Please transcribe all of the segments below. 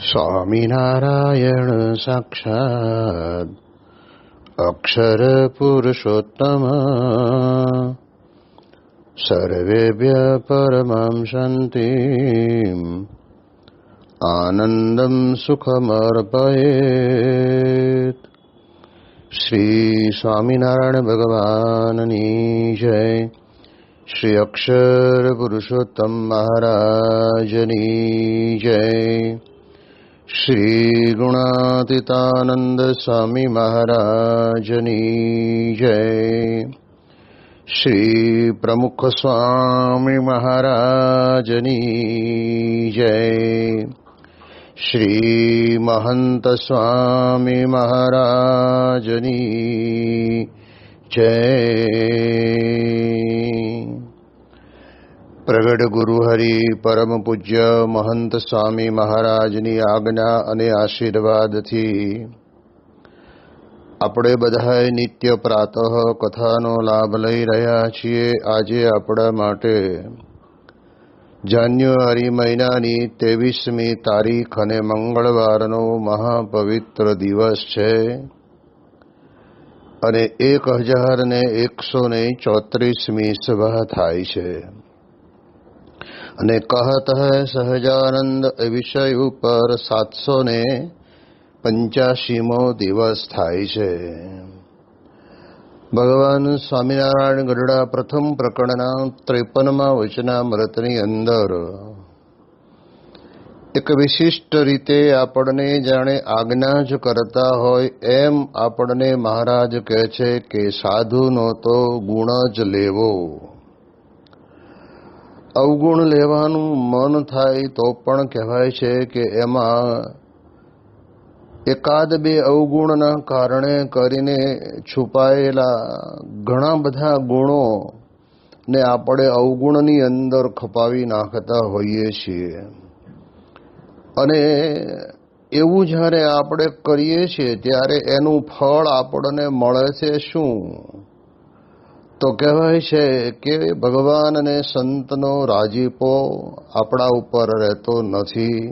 સ્વામિનારાયણ સાક્ષાત્ અક્ષર પુરુષોત્તમ સર્વેભ્ય પરમાં શાંતિં આનંદં સુખમર્પયેત. શ્રી સ્વામિનારાયણ ભગવાનની જય. શ્રી અક્ષર પુરુષોત્તમ મહારાજની જય. શ્રી ગુણાતીતાનંદ સ્વામી મહારાજની જય. શ્રી પ્રમુખ સ્વામી મહારાજની જય. શ્રી મહંત સ્વામી મહારાજની જય. પ્રગટ ગુરુ હરિ પરમ પૂજ્ય મહંત સ્વામી મહારાજની આજ્ઞા અને આશીર્વાદથી આપણે બધાએ નિત્ય પ્રાતઃ કથાનો લાભ લઈ રહ્યા છીએ. આજે આપણા માટે જાન્યુઆરી મહિનાની 23મી તારીખ અને મંગળવારનો મહાપવિત્ર દિવસ છે અને 1134મી સભા થાય છે અને કહત હૈ સહજાનંદ વિષય ઉપર 785મો દિવસ થાય છે. ભગવાન સ્વામિનારાયણ ગઢડા પ્રથમ પ્રકરણના 53મા વચનામૃતની અંદર એક વિશિષ્ટ રીતે આપણને જાણે આજ્ઞા જ કરતા હોય એમ આપણને મહારાજ કહે છે કે સાધુનો તો ગુણ જ લેવો. અવગુણ લેવાનું મન થાય તો પણ કહેવાય છે કે એમાં એકાદ બે અવગુણના કારણે કરીને છુપાયેલા ઘણા બધા ગુણો ને આપણે અવગુણની અંદર ખપાવી નાખતા હોઈએ છીએ. અને એવું જ્યારે આપણે કરીએ છીએ ત્યારે એનું ફળ આપણને મળે છે શું? તો કહેવાય છે કે ભગવાન અને સંતનો રાજીપો આપણા ઉપર રહેતો નથી.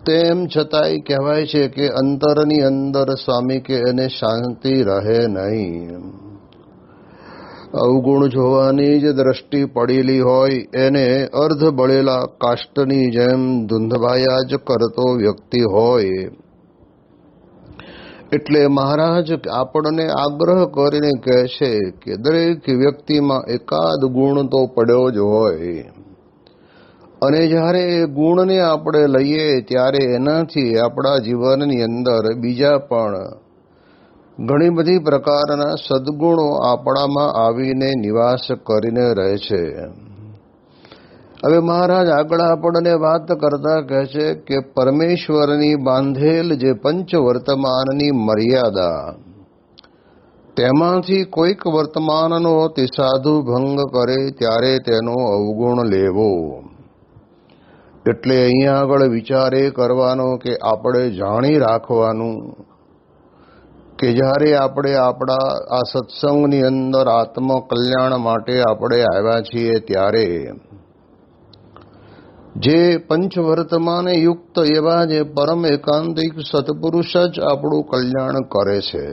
તેમ છતાંય કહેવાય છે કે અંતરની અંદર સ્વામી કે એને શાંતિ રહે નહીં. અવગુણ જોવાની જ દ્રષ્ટિ પડેલી હોય એને અર્ધ બળેલા કાષ્ટની જેમ ધૂંધવાયા જ કરતો વ્યક્તિ હોય. એટલે મહારાજ આપણને આગ્રહ કરીને કહે છે કે દરેક વ્યક્તિમાં એકાદ ગુણ તો પડ્યો જ હોય અને જ્યારે એ ગુણને આપણે લઈએ ત્યારે એનાથી આપણા જીવનની અંદર બીજા પણ ઘણી બધી પ્રકારના સદગુણો આપણામાં આવીને નિવાસ કરીને રહે છે. હવે મહારાજ આગળ આપણને વાત કરતા કહે છે કે પરમેશ્વરની બાંધેલ જે પંચવર્તમાનની મર્યાદા તેમાંથી કોઈક વર્તમાનનો તે સાધુ ભંગ કરે ત્યારે તેનો અવગુણ લેવો. એટલે અહીંયા આગળ વિચાર એ કરવાનો કે આપણે જાણી રાખવાનું કે જ્યારે આપણે આપણા આ સત્સંગની અંદર આત્મકલ્યાણ માટે આપણે આવ્યા છીએ ત્યારે જે પંચવર્તમાને યુક્ત એવા જે પરમ એકાંતિક સત્પુરુષ જ આપણું કલ્યાણ કરે છે.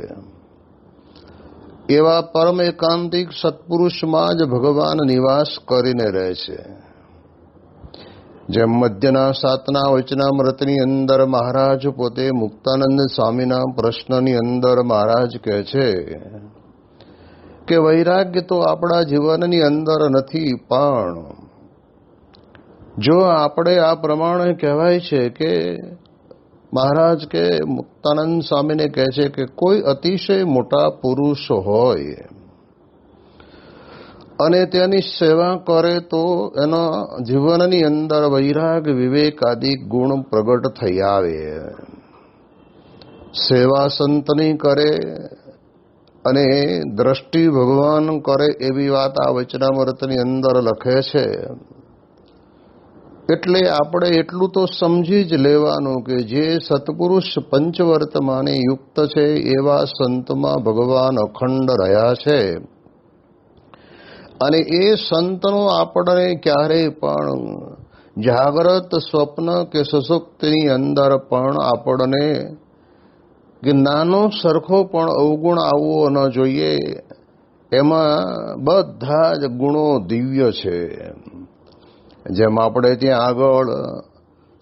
એવા પરમ એકાંતિક સત્પુરુષમાં જ ભગવાન નિવાસ કરીને રહે છે. જેમ મધ્યના 7ના વચનામૃતની અંદર મહારાજ પોતે મુક્તાનંદ સ્વામીના પ્રશ્નની અંદર મહારાજ કહે છે કે વૈરાગ્ય તો આપણા જીવનની અંદર નથી, પણ જો આપણે આ પ્રમાણે કહેવાય છે કે મહારાજ કે મુક્તાનંદ સ્વામીને કહે છે કે કોઈ અતિશય મોટા પુરુષ હોય અને તેની સેવા કરે તો એના જીવનની અંદર વૈરાગ વિવેક આદિ ગુણ પ્રગટ થઈ આવે. સેવા સંતની કરે અને દ્રષ્ટિ ભગવાન કરે એવી વાત આ વચનામૃતની અંદર લખે છે. એટલે આપણે એટલું તો સમજી જ લેવાનું કે જે સત્પુરુષ પંચવર્તમાને યુક્ત છે એવા સંતમાં ભગવાન અખંડ રહ્યા છે અને એ સંતનો આપણે ક્યારેય પણ જાગ્રત, સ્વપ્ન કે સુષુપ્તિની અંદર પણ આપણને કે નાનો સરખો પણ અવગુણ આવવો ન જોઈએ. એમાં બધા જ ગુણો દિવ્ય છે. જેમ આપણે ત્યાં આગળ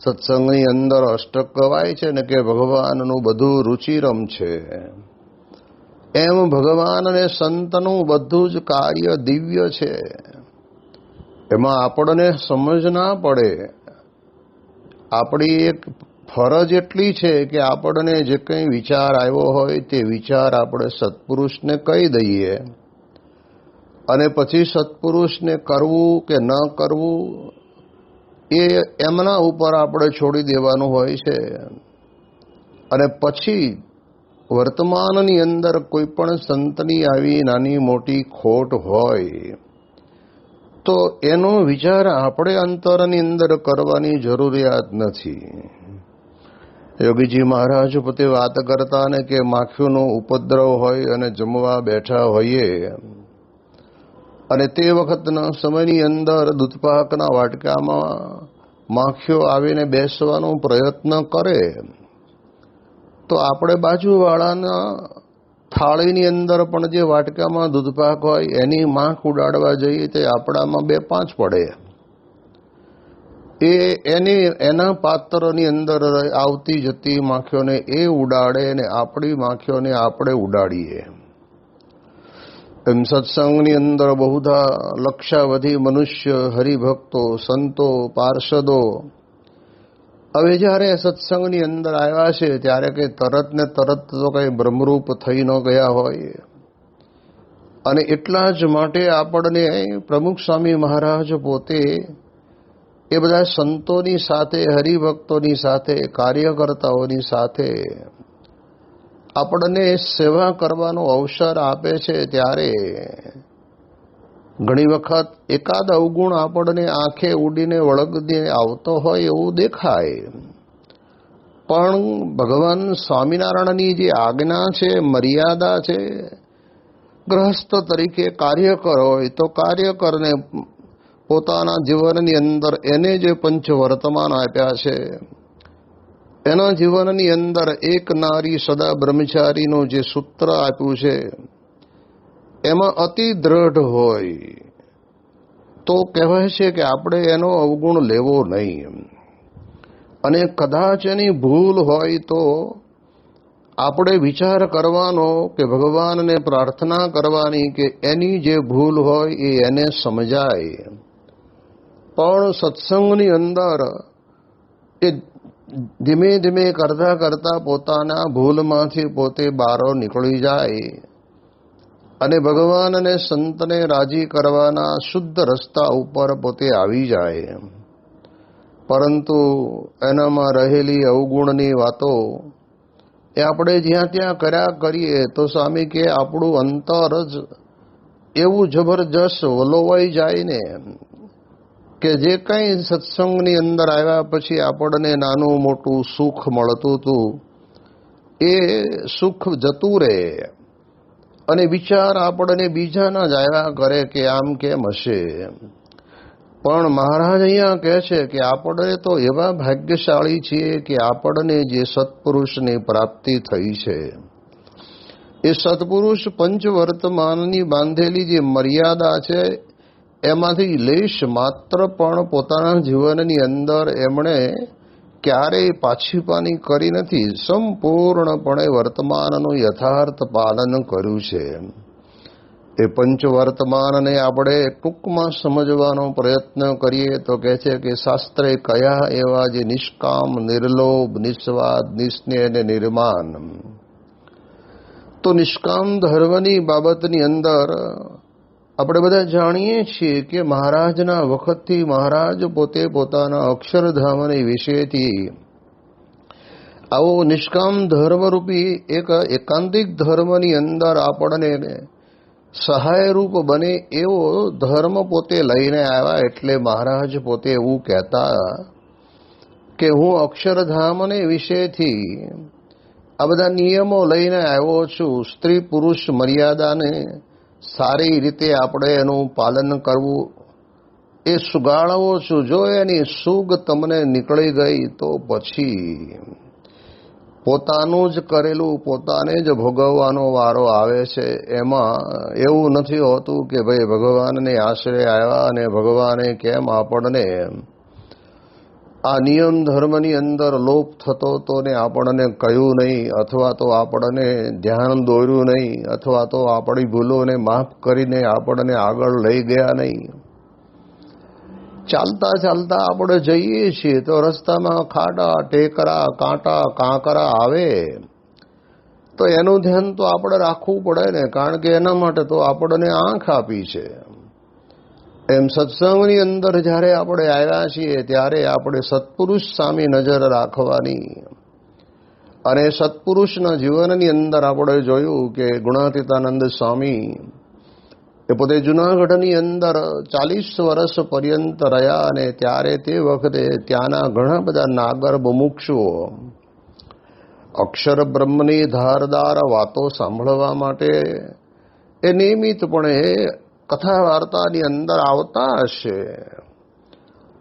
સત્સંગની અંદર અષ્ટક કહેવાય છે ને કે ભગવાનનું બધું રુચિરમ છે, એમ ભગવાન અને સંતનું બધું જ કાર્ય દિવ્ય છે. એમાં આપણને સમજ ના પડે. આપણી એક ફરજ એટલી છે કે આપણને જે કંઈ વિચાર આવ્યો હોય તે વિચાર આપણે સત્પુરુષને કહી દઈએ, અને પછી સત્પુરુષને કરવું કે ન કરવું એ એમના ઉપર આપણે છોડી દેવાનું હોય છે. અને પછી વર્તમાનની અંદર કોઈ પણ સંતની આવી નાની મોટી ખોટ હોય તો એનો વિચાર આપણે અંતરની અંદર કરવાની જરૂરિયાત નથી. યોગીજી મહારાજ પોતે વાત કરતા ને કે માખીઓનો ઉપદ્રવ હોય અને જમવા બેઠા હોઈએ અને તે વખતના સમયની અંદર દૂધપાકના વાટકામાં માખીઓ આવીને બેસવાનો પ્રયત્ન કરે તો આપણે બાજુવાળાના થાળીની અંદર પણ જે વાટકામાં દૂધપાક હોય એની માખ ઉડાડવા જઈએ તો આપણામાં 2-5 પડે. એના પાત્રની અંદર આવતી જતી માખીઓને એ ઉડાડે અને આપણી માખીઓને આપણે ઉડાડીએ. એમ સત્સંગની અંદર બહુધા લક્ષાવધિ મનુષ્ય, હરિભક્તો, સંતો, પાર્ષદો હવે જ્યારે સત્સંગની અંદર આવ્યા છે ત્યારે કંઈ તરત ને તરત તો કંઈ બ્રહ્મરૂપ થઈ ન ગયા હોય. અને એટલા જ માટે આપણને પ્રમુખ સ્વામી મહારાજ પોતે એ બધા સંતોની સાથે, હરિભક્તોની સાથે, કાર્યકર્તાઓની સાથે આપણને સેવા કરવાનો અવસર આપે છે. ત્યારે ઘણી વખત એકાદ અવગુણ આપણને આંખે ઉડીને વળગીને આવતો હોય એવું દેખાય, પણ ભગવાન સ્વામિનારાયણની જે આજ્ઞા છે, મર્યાદા છે, ગૃહસ્થ તરીકે કાર્યકર હોય તો કાર્યકરને પોતાના જીવનની અંદર એને જે પંચ વર્તમાન આપ્યા છે, એના જીવનની અંદર એક નારી સદા બ્રહ્મચારીનું જે સૂત્ર આપ્યું છે એમાં અતિ દ્રઢ હોય તો કહેવાય છે કે આપણે એનો અવગુણ લેવો નહીં. અને કદાચ એની ભૂલ હોય તો આપણે વિચાર કરવાનો કે ભગવાનને પ્રાર્થના કરવાની કે એની જે ભૂલ હોય એ એને સમજાય. પણ સત્સંગની અંદર એ ધીમે ધીમે કરતા કરતા પોતાના ભૂલમાંથી પોતે બહાર નીકળી જાય અને ભગવાન અને સંતને રાજી કરવાના શુદ્ધ રસ્તા ઉપર પોતે આવી જાય. પરંતુ એનામાં રહેલી અવગુણની વાતો એ આપણે જ્યાં ત્યાં કર્યા કરીએ તો સ્વામી કે આપણું અંતર જ એવું જબરજસ્ત વલોવાઈ જાય ને કે જે કંઈ સત્સંગની અંદર આવ્યા પછી આપણને નાનું મોટું સુખ મળતું હતું એ સુખ જતું રહે અને વિચાર આપણને બીજાના જ આવ્યા કરે કે આમ કેમ હશે. પણ મહારાજ અહીંયા કહે છે કે આપણે તો એવા ભાગ્યશાળી છીએ કે આપણને જે સત્પુરુષની પ્રાપ્તિ થઈ છે એ સત્પુરુષ પંચવર્તમાનની બાંધેલી જે મર્યાદા છે એમાંથી લેશ માત્ર પણ પોતાના જીવનની અંદર એમણે ક્યારેય પાછીપાની કરી નથી. સંપૂર્ણપણે વર્તમાનનું યથાર્થ પાલન કર્યું છે. એ પંચવર્તમાનને આપણે ટૂંકમાં સમજવાનો પ્રયત્ન કરીએ તો કહે છે કે શાસ્ત્રે કયા એવા જે નિષ્કામ, નિર્લોભ, નિસ્વાદ, નિસ્નેહ અને નિર્માન. તો નિષ્કામ ધર્મની બાબતની અંદર આપણે બધા જાણીએ છીએ કે મહારાજના વખતથી મહારાજ પોતે પોતાના અક્ષરધામની વિશેથી આવો નિષ્કામ ધર્મરૂપી એક એકાંતિક ધર્મની અંદર આપણને સહાયરૂપ બને એવો ધર્મ પોતે લઈને આવ્યા. એટલે મહારાજ પોતે એવું કહેતા કે હું અક્ષરધામને વિશેથી આ બધા નિયમો લઈને આવ્યો છું. સ્ત્રી પુરુષ મર્યાદાને સારી રીતે આપણે એનું પાલન કરવું એ સુગાળવો છું. જો એની સુગ તમને નીકળી ગઈ તો પછી પોતાનું જ કરેલું પોતાને જ ભોગવવાનો વારો આવે છે. એમાં એવું નથી હોતું કે ભાઈ ભગવાનને આશરે આવ્યા અને ભગવાને કેમ આપણને આ નિયમ ધર્મની અંદર લોપ થતો તો ને આપણને કહ્યું નહીં, અથવા તો આપણને ધ્યાન દોર્યું નહીં, અથવા તો આપણી ભૂલોને માફ કરીને આપણને આગળ લઈ ગયા નહીં. ચાલતા ચાલતા આપણે જઈએ છીએ તો રસ્તામાં ખાડા ટેકરા કાંટા કાંકરા આવે તો એનું ધ્યાન તો આપણે રાખવું પડે ને, કારણ કે એના માટે તો આપણને આંખ આપી છે. એમ સત્સંગની અંદર જ્યારે આપણે આવ્યા છીએ ત્યારે આપણે સત્પુરુષ સામે નજર રાખવાની. અને સત્પુરુષના જીવનની અંદર આપણે જોયું કે ગુણાતીતાનંદ સ્વામી એ પોતે જૂનાગઢની અંદર 40 વર્ષ પર્યંત રહ્યા અને ત્યારે તે વખતે ત્યાંના ઘણા બધા નાગર મુમુક્ષુઓ અક્ષર બ્રહ્મની ધારદાર વાતો સાંભળવા માટે એ નિયમિતપણે કથા વાર્તાની અંદર આવતા હશે.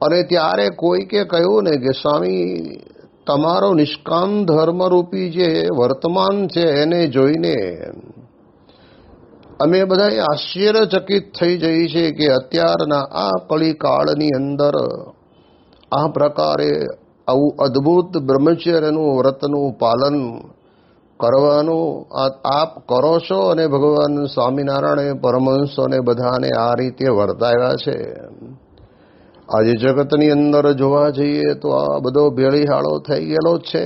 અને ત્યારે કોઈકે કહ્યું ને કે સ્વામી, તમારો નિષ્કામ ધર્મરૂપી જે વર્તમાન છે એને જોઈને અમે બધા આશ્ચર્યચકિત થઈ જઈએ છીએ કે અત્યારના આ કલિકાળની અંદર આ પ્રકારે આવું અદ્ભુત બ્રહ્મચર્યનું વ્રતનું પાલન કરવાનું આપ કરો છો. અને ભગવાન સ્વામિનારાયણે પરમહંસોને બધાને આ રીતે વર્તાવ્યા છે. આજે જગતની અંદર જોવા જઈએ તો આ બધો ભેળીહાળો થઈ ગયેલો છે.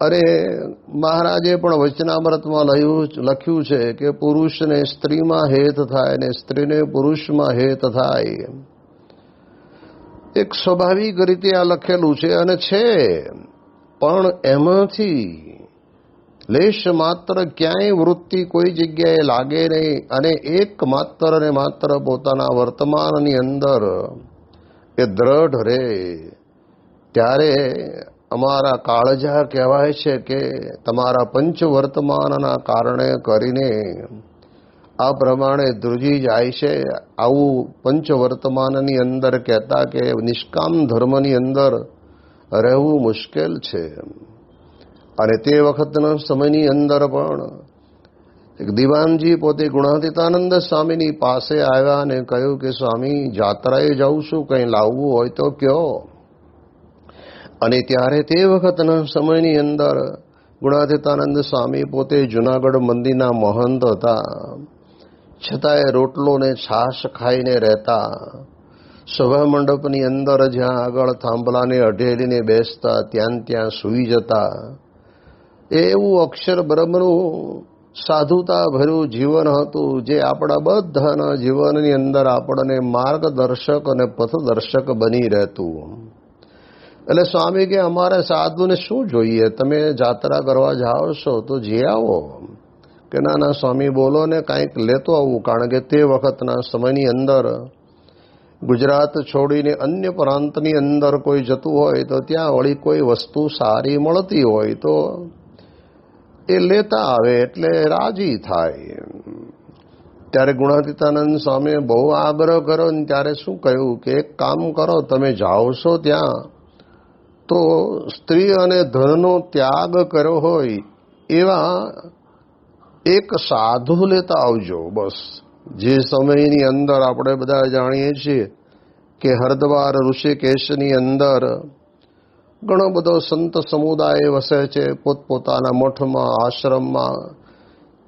અરે મહારાજે પણ વચનામૃતમાં લખ્યું છે કે પુરુષને સ્ત્રીમાં હેત થાય ને સ્ત્રીને પુરુષમાં હેત થાય. એક સ્વાભાવિક રીતે આ લખેલું છે અને છે, પણ એમાંથી લેશ માત્ર ક્યાંય વૃત્તિ કોઈ જગ્યાએ લાગે નહીં. અને એક માત્ર ને માત્ર પોતાના વર્તમાનની અંદર એ દ્રઢ રહે. ત્યારે અમારા કાળજા કહેવાય છે કે તમારા પંચ વર્તમાનના કારણે કરીને આ પ્રમાણે ધ્રુજી જાય છે. આવું પંચ વર્તમાનની અંદર કહેતા કે નિષ્કામ ધર્મની અંદર રહેવું મુશ્કેલ છે. અને તે વખતના સમયની અંદર પણ એક દિવાનજી પોતે ગુણાતીતાનંદ સ્વામીની પાસે આવ્યા અને કહ્યું કે સ્વામી, જાત્રાએ જાઉં છું, કંઈ લાવવું હોય તો કયો. અને ત્યારે તે વખતના સમયની અંદર ગુણાતીતાનંદ સ્વામી પોતે જૂનાગઢ મંદિરના મહંત હતા, છતાંય રોટલો ને છાશ ખાઈને રહેતા. સભા મંડપની અંદર જ્યાં આગળ થાંભલાને અઢેલીને બેસતા ત્યાં સૂઈ જતા. એવું અક્ષર બ્રહ્મનું સાધુતા ભર્યું જીવન હતું, જે આપણા બધાના જીવનની અંદર આપણને માર્ગદર્શક અને પથદર્શક બની રહેતું. એટલે સ્વામી કે અમારે સાધુને શું જોઈએ, તમે જાત્રા કરવા જાઓ છો તો જઈ આવો. કે ના ના સ્વામી, બોલો ને કાંઈક લેતો આવું. કારણ કે તે વખતના સમયની અંદર ગુજરાત છોડીને અન્ય પ્રાંતની અંદર કોઈ જતું હોય તો ત્યાં વળી કોઈ વસ્તુ સારી મળતી હોય તો એ લેતા આવે એટલે રાજી થાય. ત્યારે ગુણાતીતાનંદ સ્વામીએ બહુ આગ્રહ કર્યો ને ત્યારે શું કહ્યું કે એક કામ કરો, તમે જાઓ છો ત્યાં તો સ્ત્રી અને ધનનો ત્યાગ કર્યો હોય એવા એક સાધુ લેતા આવજો. બસ જે સમયની અંદર આપણે બધા જાણીએ છીએ કે હરિદ્વાર ઋષિકેશની અંદર ઘણો બધો સંત સમુદાય વસે છે પોતપોતાના મઠમાં, આશ્રમમાં.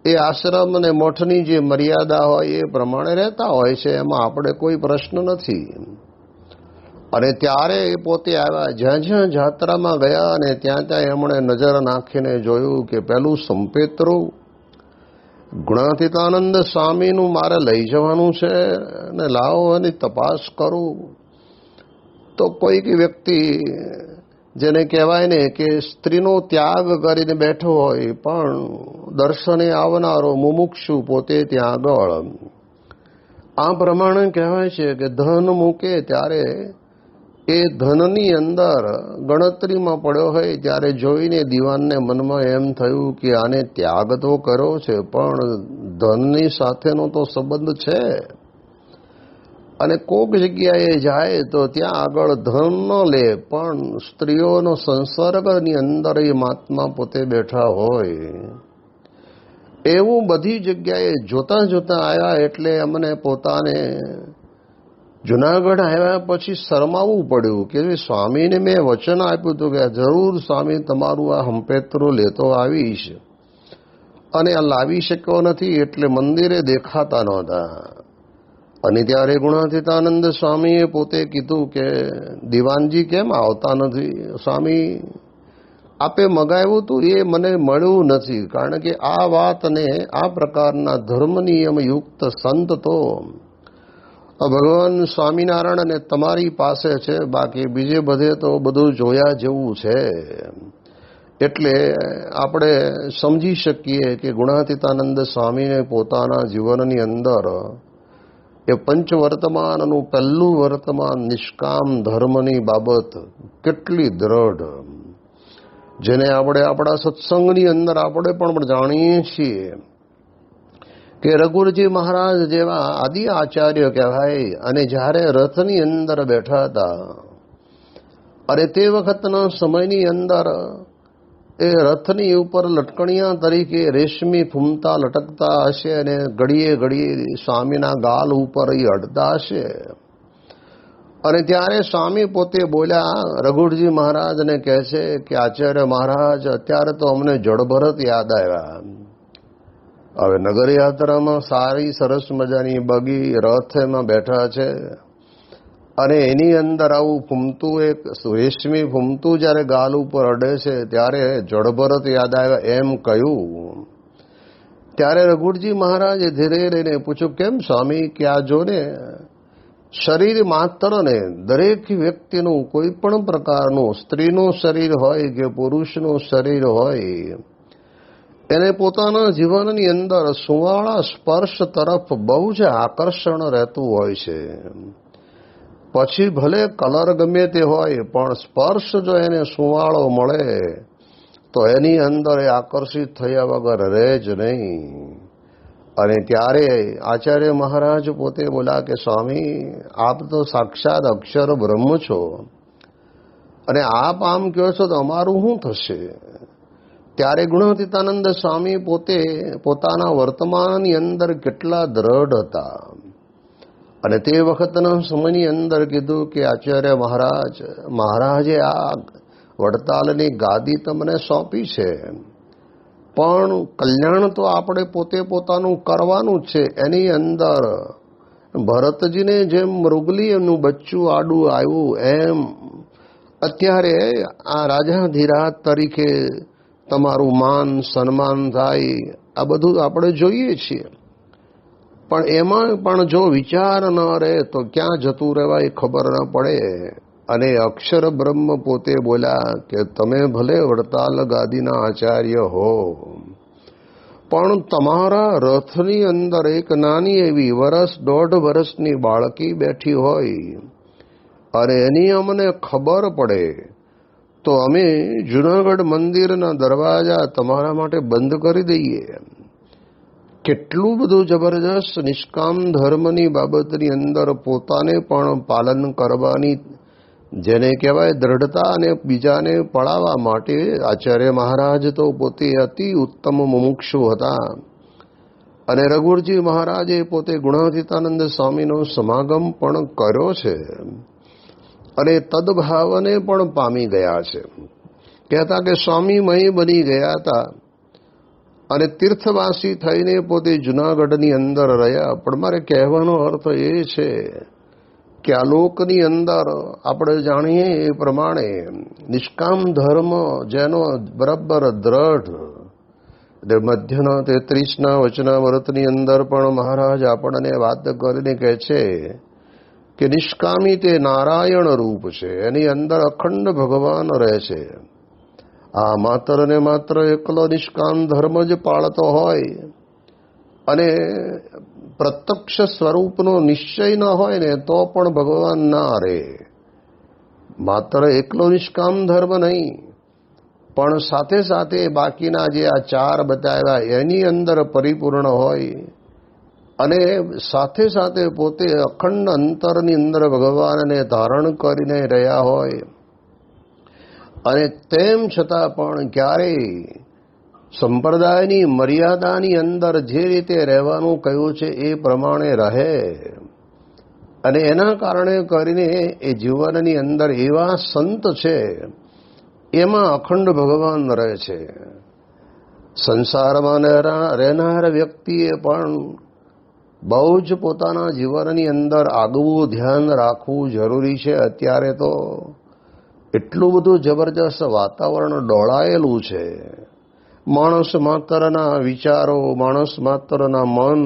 એ આશ્રમ અને મઠની જે મર્યાદા હોય એ પ્રમાણે રહેતા હોય છે, એમાં આપણે કોઈ પ્રશ્ન નથી. અને ત્યારે એ પોતે આવ્યા, જ્યાં જ્યાં જાત્રામાં ગયા અને ત્યાં એમણે નજર નાખીને જોયું કે પેલું સંપેતરું ગુણાતીતાનંદ સ્વામીનું મારે લઈ જવાનું છે અને લાવો એની તપાસ કરું. તો કોઈક વ્યક્તિ જેને કહેવાય ને કે સ્ત્રીનો ત્યાગ કરીને બેઠો હોય પણ દર્શને આવનારો મુમુક્ષુ પોતે ત્યાં આગળ આ પ્રમાણે કહેવાય છે કે ધન મૂકે ત્યારે એ ધનની અંદર ગણતરીમાં પડ્યો હોય ત્યારે જોઈને દિવાનને મનમાં એમ થયું કે આને ત્યાગ તો કર્યો છે પણ ધનની સાથેનો તો સંબંધ છે. અને કોક જગ્યાએ જાય તો ત્યાં આગળ ધન ન લે, પણ સ્ત્રીઓનો સંસર્ગની અંદર એ મહાત્મા પોતે બેઠા હોય. એવું બધી જગ્યાએ જોતા જોતા આવ્યા. એટલે અમને પોતાને જુનાગઢ આવ્યા પછી શરમાવવું પડ્યું કે સ્વામીને મેં વચન આપ્યું હતું કે જરૂર સ્વામી તમારું આ હંપેતરું લેતો આવીશ, અને આ લાવી શક્યો નથી એટલે મંદિરે દેખાતા નહોતા. અને ત્યારે ગુણાતીતાનંદ સ્વામીએ પોતે કીધું કે દિવાનજી કેમ આવતા નથી? સ્વામી આપે મગાવ્યું હતું એ મને મળ્યું નથી. કારણ કે આ વાતને આ પ્રકારના ધર્મ નિયમયુક્ત સંત તો ભગવાન સ્વામિનારાયણ અને તમારી પાસે છે, બાકી બીજે બધે તો બધું જોયા જેવું છે. એટલે આપણે સમજી શકીએ કે ગુણાતીતાનંદ સ્વામીને પોતાના જીવનની અંદર એ પંચવર્તમાનનું પહેલું વર્તમાન નિષ્કામ ધર્મની બાબત કેટલી દ્રઢ, જેને આપણે આપણા સત્સંગની અંદર આપણે પણ જાણીએ છીએ કે રઘુરજી મહારાજ જેવા આદિ આચાર્ય કહેવાય. અને જ્યારે રથની અંદર બેઠા હતા અને તે વખતના સમયની અંદર એ રથની ઉપર લટકણિયા તરીકે રેશમી ફૂમતા લટકતા હશે અને ઘડીએ ઘડીએ સ્વામીના ગાલ ઉપર એ અડતા હશે. અને ત્યારે સ્વામી પોતે બોલ્યા, રઘુરજી મહારાજને કહે છે કે આચાર્ય મહારાજ અત્યારે તો અમને જળભરત યાદ આવ્યા. હવે નગર યાત્રામાં સારી સરસ મજાની બગી રથ એમાં બેઠા છે અને એની અંદર આવું ફૂમતું એક રેશમી ફૂમતું જ્યારે ગાલ ઉપર અડે છે ત્યારે જળભરત યાદ આવ્યા એમ કહ્યું. ત્યારે રઘુરજી મહારાજે ધીરે રહીને પૂછ્યું, કેમ સ્વામી? કે આ જો ને શરીર માત્ર ને દરેક વ્યક્તિનું કોઈ પણ પ્રકારનું, સ્ત્રીનું શરીર હોય કે પુરુષનું શરીર હોય, એને પોતાના જીવનની અંદર સુંવાળા સ્પર્શ તરફ બહુ જ આકર્ષણ રહેતું હોય છે. પછી ભલે કલર ગમે તે હોય, પણ સ્પર્શ જો એને સુંવાળો મળે તો એની અંદર એ આકર્ષિત થયા વગર રહે જ નહીં. અને ત્યારે આચાર્ય મહારાજ પોતે બોલ્યા કે સ્વામી આપ તો સાક્ષાત અક્ષર બ્રહ્મ છો, અને આપ આમ કહો છો તો અમારું શું થશે? ત્યારે ગુણાતીતાનંદ સ્વામી પોતે પોતાના વર્તમાનની અંદર કેટલા દ્રઢ હતા. અને તે વખતના સમયની અંદર કીધું કે આચાર્ય મહારાજે આ વડતાલની ગાદી તમને સોંપી છે, પણ કલ્યાણ તો આપણે પોતે પોતાનું કરવાનું છે. એની અંદર ભરતજીને જેમ મૃગલી એમનું બચ્ચું આડું આવ્યું, એમ અત્યારે આ રાજાધીરાજ તરીકે તમારું માન સન્માન થાય, આ બધું આપણે જોઈએ છીએ. પણ એમાં પણ જો વિચાર ન રહે તો ક્યાં જતું રહેવાય ખબર ન પડે. અને અક્ષર બ્રહ્મ પોતે બોલ્યા કે તમે ભલે વડતાલ ગાદીના આચાર્ય હો, પણ તમારા રથની અંદર એક નાની એવી 1.5 વર્ષની બાળકી બેઠી હોય અને એની અમને ખબર પડે તો અમે જુનાગઢ મંદિરના દરવાજા તમારા માટે બંધ કરી દઈએ. કેટલું બધું જબરજસ્ત નિષ્કામ ધર્મની બાબતની અંદર પોતાને પણ પાલન કરવાની જેને કહેવાય દ્રઢતા, અને બીજાને પડાવવા માટે આચાર્ય મહારાજ તો પોતે અતિ ઉત્તમ મુમુક્ષુ હતા. અને રઘુરજી મહારાજે પોતે ગુણાતીતાનંદ સ્વામીનો સમાગમ પણ કર્યો છે અને તદભાવને પણ પામી ગયા છે. કહેતા કે સ્વામીમય બની ગયા હતા અને તીર્થવાસી થઈને પોતે જુનાગઢની અંદર રહ્યા. પણ મારે કહેવાનો અર્થ એ છે કે આ લોકની અંદર આપણે જાણીએ એ પ્રમાણે નિષ્કામ ધર્મ જેનો બરાબર દ્રઢ, મધ્યના 33ના વચનામૃતની અંદર પણ મહારાજ આપણને વાત કરીને કહે છે કે નિષ્કામી તે નારાયણ રૂપ છે, એની અંદર અખંડ ભગવાન રહે છે. આ માત્ર ને માત્ર એકલો નિષ્કામ ધર્મ જ પાળતો હોય અને પ્રત્યક્ષ સ્વરૂપનો નિશ્ચય ન હોય ને તો પણ ભગવાન ના રહે. માત્ર એકલો નિષ્કામ ધર્મ નહીં, પણ સાથે સાથે બાકીના જે આ 4 બતાવ્યા એની અંદર પરિપૂર્ણ હોય અને સાથે સાથે પોતે અખંડ અંતરની અંદર ભગવાનને ધારણ કરીને રહ્યા હોય અને તેમ છતાં પણ ક્યારેય સંપ્રદાયની મર્યાદાની અંદર જે રીતે રહેવાનું કહ્યું છે એ પ્રમાણે રહે અને એના કારણે કરીને એ જીવનની અંદર એવા સંત છે, એમાં અખંડ ભગવાન રહે છે. સંસારમાં રહેનાર વ્યક્તિએ પણ બહુ જ પોતાના જીવનની અંદર આગવું ધ્યાન રાખવું જરૂરી છે. અત્યારે તો એટલું બધું જબરજસ્ત વાતાવરણ ડોળાયેલું છે. માણસ માત્રના વિચારો, માણસ માત્રના મન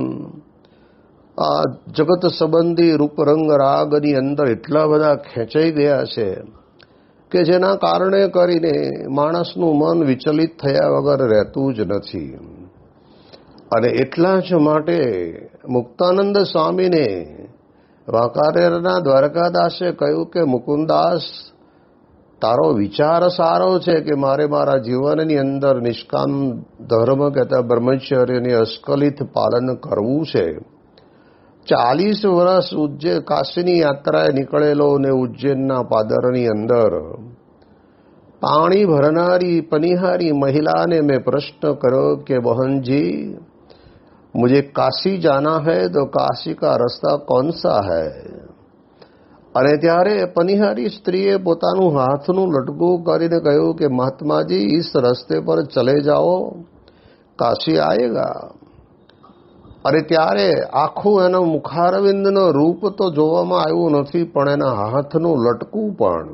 આ જગત સંબંધી રૂપરંગ રાગની અંદર એટલા બધા ખેંચાઈ ગયા છે કે જેના કારણે કરીને માણસનું મન વિચલિત થયા વગર રહેતું જ નથી. અને એટલા જ માટે મુક્તાનંદ સ્વામીને વાંકાનેરના દ્વારકાદાસે કહ્યું કે મુકુંદાસ, તારો વિચાર સારો છે કે મારે મારા જીવનની અંદર નિષ્કામ ધર્મ કહેતા બ્રહ્મચર્યને અસ્ખલિત પાલન કરવું છે. 40 વર્ષ કાશીની યાત્રાએ નીકળેલો ને ઉજ્જૈનના પાદરની અંદર પાણી ભરનારી પનિહારી મહિલાને મેં પ્રશ્ન કર્યો કે બહનજી, मुझे काशी जाना है तो काशी का रास्ता कौन सा है? અને ત્યારે પનિહારી સ્ત્રીએ પોતાનું હાથનું લટકું કરીને કહ્યું કે મહાત્માજી, इस रास्ते पर चले जाओ, काशी आएगा. અને ત્યારે આખું એનો મુખારવિંદનો રૂપ તો જોવામાં આવ્યું નથી, પણ એના હાથનું લટકું પણ.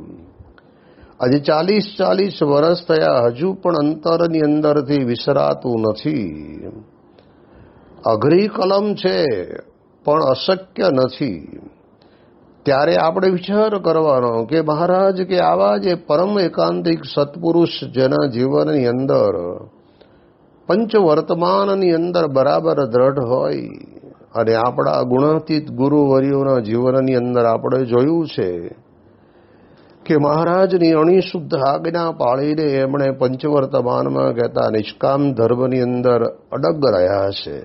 હજી 40 વર્ષ થયા, હજુ પણ અંતરની અંદરથી વિસરાતું નથી. અઘરી કલમ છે પણ અશક્ય નથી. ત્યારે આપણે વિચાર કરવાનો કે મહારાજ કે આવા જે પરમ એકાંતિક સત્પુરુષ જેના જીવનની અંદર પંચવર્તમાનની અંદર બરાબર દ્રઢ હોય અને આપણા ગુણાતીત ગુરુવર્યોના જીવનની અંદર આપણે જોયું છે કે મહારાજની અણિશુદ્ધ આજ્ઞા પાળીને એમણે પંચવર્તમાનમાં કહેતા નિષ્કામ ધર્મની અંદર અડગ રહ્યા છે.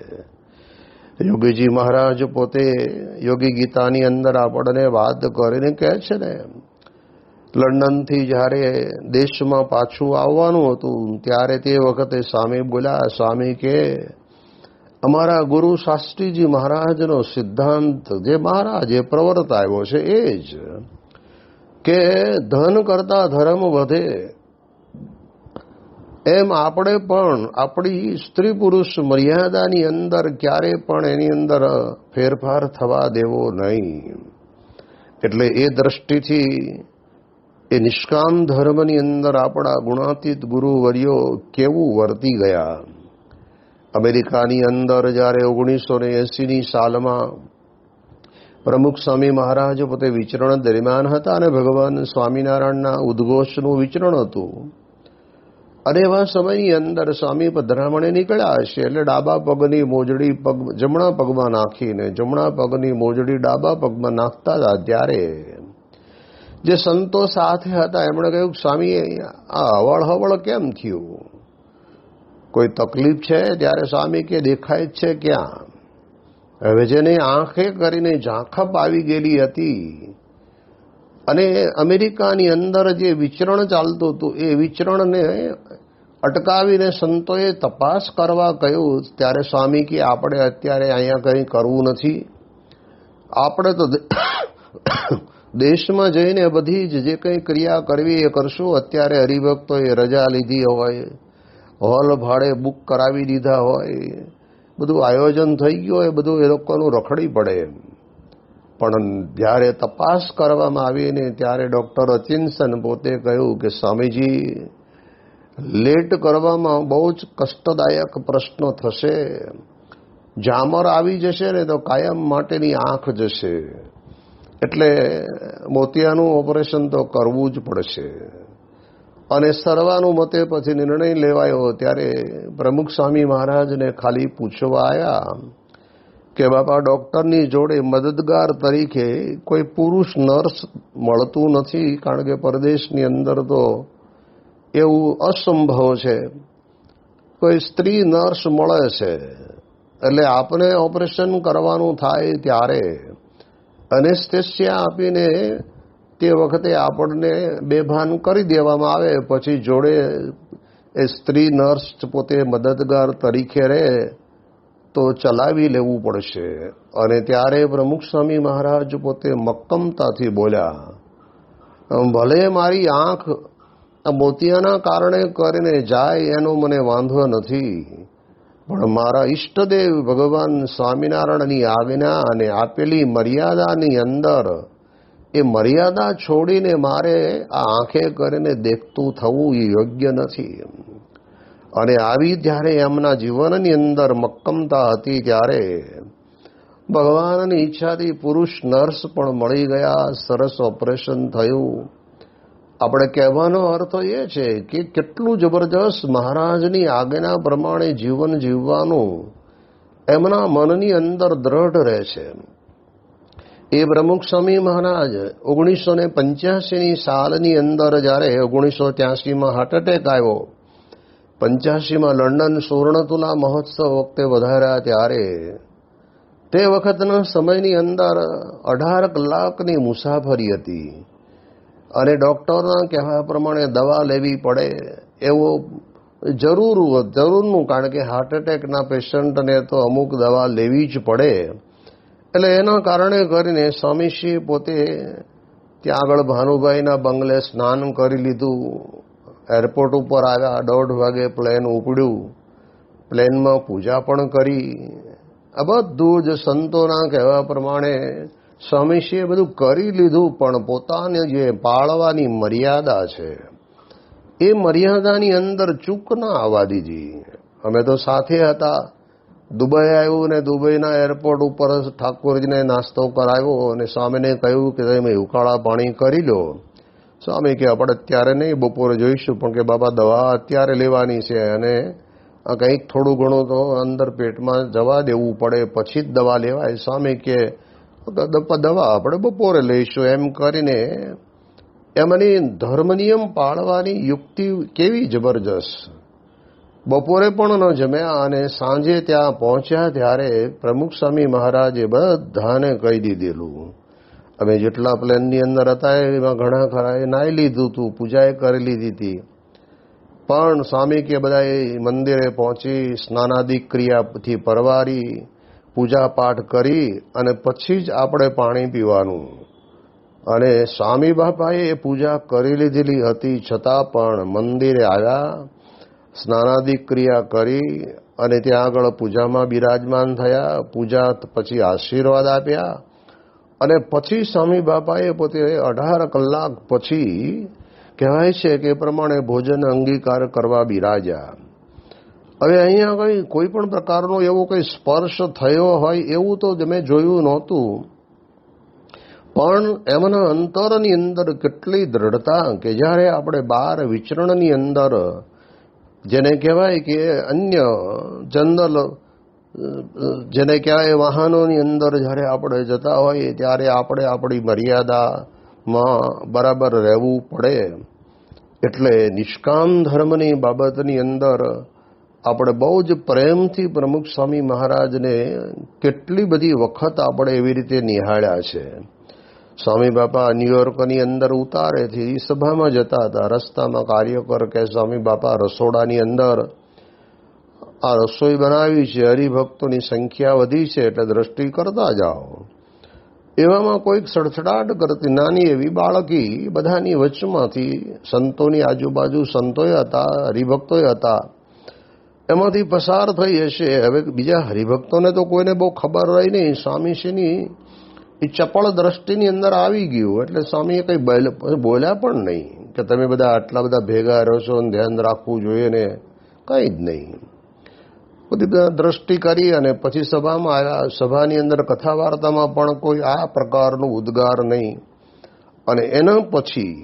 યોગીજી મહારાજ પોતે યોગી ગીતાની અંદર આપણને વાત કરીને કહે છે ને, લંડનથી જ્યારે દેશમાં પાછું આવવાનું હતું ત્યારે તે વખતે સ્વામી બોલ્યા, સ્વામી કે અમારા ગુરુ શાસ્ત્રીજી મહારાજનો સિદ્ધાંત જે મહારાજે પ્રવર્તાવ્યો છે એ જ કે ધન કરતા ધર્મ વધે, એમ આપણે પણ આપણી સ્ત્રી પુરુષ મર્યાદાની અંદર ક્યારે પણ એની અંદર ફેરફાર થવા દેવો નહીં. એટલે એ દ્રષ્ટિથી એ નિષ્કામ ધર્મની અંદર આપણા ગુણાતીત ગુરુવર્યો કેવું વર્તી ગયા. અમેરિકાની અંદર જ્યારે 1980ની સાલમાં પ્રમુખ સ્વામી મહારાજ પોતે વિચરણ દરમિયાન હતા અને ભગવાન સ્વામિનારાયણના ઉદ્ઘોષનું વિચરણ હતું. અને એવા સમયની અંદર સ્વામી પધરામણે નીકળ્યા હશે એટલે ડાબા પગની મોજડી જમણા પગમાં નાખીને જમણા પગની મોજડી ડાબા પગમાં નાખતા હતા. ત્યારે જે સંતો સાથે હતા એમણે કહ્યું, સ્વામી આ હવળ કેમ થયું? કોઈ તકલીફ છે? ત્યારે સ્વામી કે દેખાય જ છે ક્યાં? હવે જેને આંખે કરીને ઝાંખપ આવી ગયેલી હતી અને અમેરિકાની અંદર જે વિચરણ ચાલતું હતું એ વિચરણને અટકાવીને સંતોએ તપાસ કરવા કહ્યું. ત્યારે સ્વામી કે આપણે અત્યારે અહીંયા કંઈ કરવું નથી, આપણે તો દેશમાં જઈને બધી જ જે કંઈ ક્રિયા કરવી એ કરશું. અત્યારે હરિભક્તોએ રજા લીધી હોય, હોલ ભાડે બુક કરાવી દીધા હોય, બધું આયોજન થઈ ગયું હોય, બધું એ લોકોનું રખડી પડે. પણ જ્યારે તપાસ કરવામાં આવીને ત્યારે ડૉક્ટર અચિંતન પોતે કહ્યું કે સ્વામીજી લેટ કરવામાં બહુ જ કષ્ટદાયક પ્રશ્ન થશે, જામર આવી જશે ને તો કાયમ માટેની આંખ જશે, એટલે મોતિયાનું ઓપરેશન તો કરવું જ પડશે. અને સર્વાનુમતે પછી નિર્ણય લેવાયો. ત્યારે પ્રમુખ સ્વામી મહારાજને ખાલી પૂછવા આવ્યા કે બાપા ડૉક્ટરની જોડે મદદગાર તરીકે કોઈ પુરુષ નર્સ મળતું નથી, કારણ કે પરદેશની અંદર તો એવું અસંભવ છે. કોઈ સ્ત્રી નર્સ મળે છે એટલે આપને ઓપરેશન કરવાનું થાય ત્યારે એનેસ્થેસિયા આપીને તે વખતે આપણને બેભાન કરી દેવામાં આવે, પછી જોડે એ સ્ત્રી નર્સ પોતે મદદગાર તરીકે રહે તો ચલાવી લેવું પડશે. અને ત્યારે પ્રમુખ સ્વામી મહારાજ પોતે મક્કમતાથી બોલ્યા, ભલે મારી આંખ મોતિયાના કારણે કરીને જાય એનો મને વાંધો નથી, પણ મારા ઈષ્ટદેવ ભગવાન સ્વામિનારાયણની આજ્ઞા અને આપેલી મર્યાદાની અંદર એ મર્યાદા છોડીને મારે આ આંખે કરીને દેખતું થવું એ યોગ્ય નથી. અને આવી જ્યારે એમના જીવનની અંદર મક્કમતા હતી ત્યારે ભગવાનની ઈચ્છાથી પુરુષ નર્સ પણ મળી ગયા, સરસ ઓપરેશન થયું. આપણે કહેવાનો અર્થ એ છે કે કેટલું જબરજસ્ત મહારાજની આજ્ઞા પ્રમાણે જીવન જીવવાનું એમના મનની અંદર દ્રઢ રહે છે. એ પ્રમુખ સ્વામી મહારાજ 1985ની સાલની અંદર જ્યારે 1983માં હાર્ટ એટેક આવ્યો, 85માં લંડન સુવર્ણતુલા મહોત્સવ વખતે વધાર્યા ત્યારે તે વખતના સમયની અંદર 18 કલાકની મુસાફરી હતી અને ડૉક્ટરના કહેવા પ્રમાણે દવા લેવી પડે એવો જરૂરનું, કારણ કે હાર્ટ એટેકના પેશન્ટને તો અમુક દવા લેવી જ પડે. એટલે એના કારણે કરીને સ્વામીશ્રી પોતે ત્યાં આગળ ભાનુભાઈના બંગલે સ્નાન કરી લીધું, એરપોર્ટ ઉપર આવ્યા, 1:30 વાગે પ્લેન ઉપડ્યું, પ્લેનમાં પૂજા પણ કરી. આ બધું જ સંતોના કહેવા પ્રમાણે સ્વામીશ્રીએ બધું કરી લીધું, પણ પોતાને જે પાળવાની મર્યાદા છે એ મર્યાદાની અંદર ચૂક ના આવવા દીધી. અમે તો સાથે હતા. દુબઈ આવ્યું ને દુબઈના એરપોર્ટ ઉપર ઠાકોરજીને નાસ્તો કરાવ્યો અને સ્વામીને કહ્યું કે તમે ઉકાળા પાણી કરી લો. સ્વામી કે આપણે અત્યારે નહીં, બપોરે જોઈશું, પણ કે બાબા દવા અત્યારે લેવાની છે અને કંઈક થોડું ઘણું તો અંદર પેટમાં જવા દેવું પડે પછી જ દવા લેવાય. સ્વામી કે દવા આપણે બપોરે લઈશું. એમ કરીને એમની ધર્મ નિયમ પાળવાની યુક્તિ કેવી જબરજસ્ત. બપોરે પણ ન જમ્યા અને સાંજે ત્યાં પહોંચ્યા ત્યારે પ્રમુખ સ્વામી મહારાજે બધાને કહી દીધેલું. અમે જેટલા પ્લેનની અંદર હતા એમાં ઘણા ખરાએ નાહી લીધું હતું, પૂજાએ કરી લીધી હતી, પણ સ્વામી કે બધાએ મંદિરે પહોંચી સ્નાનાદિક ક્રિયાથી પરવારી પૂજા પાઠ કરી અને પછી જ આપણે પાણી પીવાનું. અને સ્વામી બાપાએ એ પૂજા કરી લીધેલી હતી છતાં પણ મંદિરે આવ્યા, સ્નાનાદિક ક્રિયા કરી અને ત્યાં આગળ પૂજામાં બિરાજમાન થયા. પૂજા પછી આશીર્વાદ આપ્યા અને પછી સ્વામી બાપાએ પોતે 18 કલાક પછી કહેવાય છે કે એ પ્રમાણે ભોજન અંગીકાર કરવા બિરાજ્યા. હવે અહીંયા કોઈ પણ પ્રકારનો એવો કંઈ સ્પર્શ થયો હોય એવું તો મેં જોયું નહોતું, પણ એમના અંતરની અંદર કેટલી દ્રઢતા કે જ્યારે આપણે બહાર વિચરણની અંદર જેને કહેવાય કે અન્ય જનરલ જેને કહેવાય વાહનોની અંદર જ્યારે આપણે જતા હોઈએ ત્યારે આપણે આપણી મર્યાદામાં બરાબર રહેવું પડે. એટલે નિષ્કામ ધર્મની બાબતની અંદર આપણે બહુ જ પ્રેમથી પ્રમુખ સ્વામી મહારાજને કેટલી બધી વખત આપણે એવી રીતે નિહાળ્યા છે. સ્વામી બાપા ન્યુયોર્કની અંદર ઉતારેથી સભામાં જતા હતા, રસ્તામાં કાર્યકર કે સ્વામી બાપા રસોડાની અંદર આ રસોઈ બનાવી છે, હરિભક્તોની સંખ્યા વધી છે એટલે દ્રષ્ટિ કરતા જાઓ. એવામાં કોઈક સડસડાટ કરતી નાની એવી બાળકી બધાની વચમાંથી, સંતોની આજુબાજુ સંતોય હતા, હરિભક્તોય હતા, એમાંથી પસાર થઈ હશે. હવે બીજા હરિભક્તોને તો કોઈને બહુ ખબર રહી નહીં, સ્વામીશ્રીની એ ચપળ દ્રષ્ટિની અંદર આવી ગયું એટલે સ્વામીએ કંઈ બોલ્યા પણ નહીં કે તમે બધા આટલા બધા ભેગા રહો છો અને ધ્યાન રાખવું જોઈએ ને, કંઈ જ નહીં. બધી દ્રષ્ટિ કરી અને પછી સભામાં આવ્યા. સભાની અંદર કથા વાર્તામાં પણ કોઈ આ પ્રકારનું ઉદ્ગાર નહીં. અને એના પછી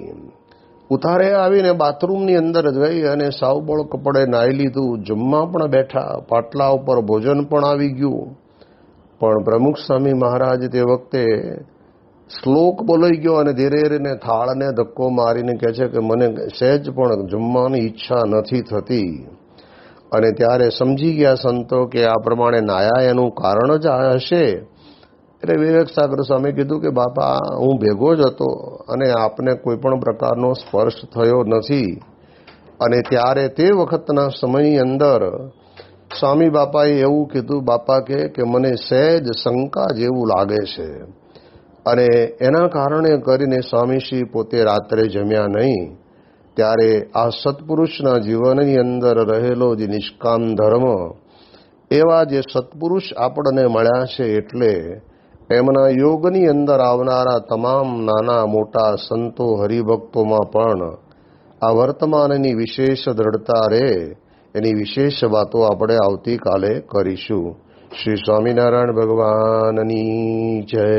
ઉતારે આવીને બાથરૂમની અંદર ગઈ અને સાવબળ કપડે નાહી લીધું, જમવા પણ બેઠા, પાટલા ઉપર ભોજન પણ આવી ગયું. પણ પ્રમુખ સ્વામી મહારાજ તે વખતે શ્લોક બોલાઈ ગયો અને ધીરે ધીરે થાળને ધક્કો મારીને કહે છે કે મને સહેજ પણ જમવાની ઈચ્છા નથી થતી. અને ત્યારે સમજી ગયા સંતો કે આ પ્રમાણે નાયા એનું કારણ જ આ હશે. એટલે વિવેક સાગર સ્વામી કીધું કે બાપા હું ભેગો જ હતો અને આપને કોઈ પણ પ્રકારનો સ્પર્શ થયો નથી. અને ત્યારે તે વખતના સમયની અંદર સ્વામી બાપાએ એવું કીધું, બાપા કે મને સહેજ શંકા જેવું લાગે છે. અને એના કારણે કરીને સ્વામીશ્રી પોતે રાત્રે જમ્યા નહીં. ત્યારે આ સત્પુરુષના જીવનની અંદર રહેલો જે નિષ્કામ ધર્મ, એવા જે સત્પુરુષ આપણને મળ્યા છે, એટલે એમના યોગની અંદર આવનારા તમામ નાના મોટા સંતો હરિભક્તોમાં પણ આ વર્તમાનની વિશેષ દ્રઢતા રહે, એની વિશેષ વાતો આપણે આવતીકાલે કરીશું. શ્રી સ્વામિનારાયણ ભગવાનની જય.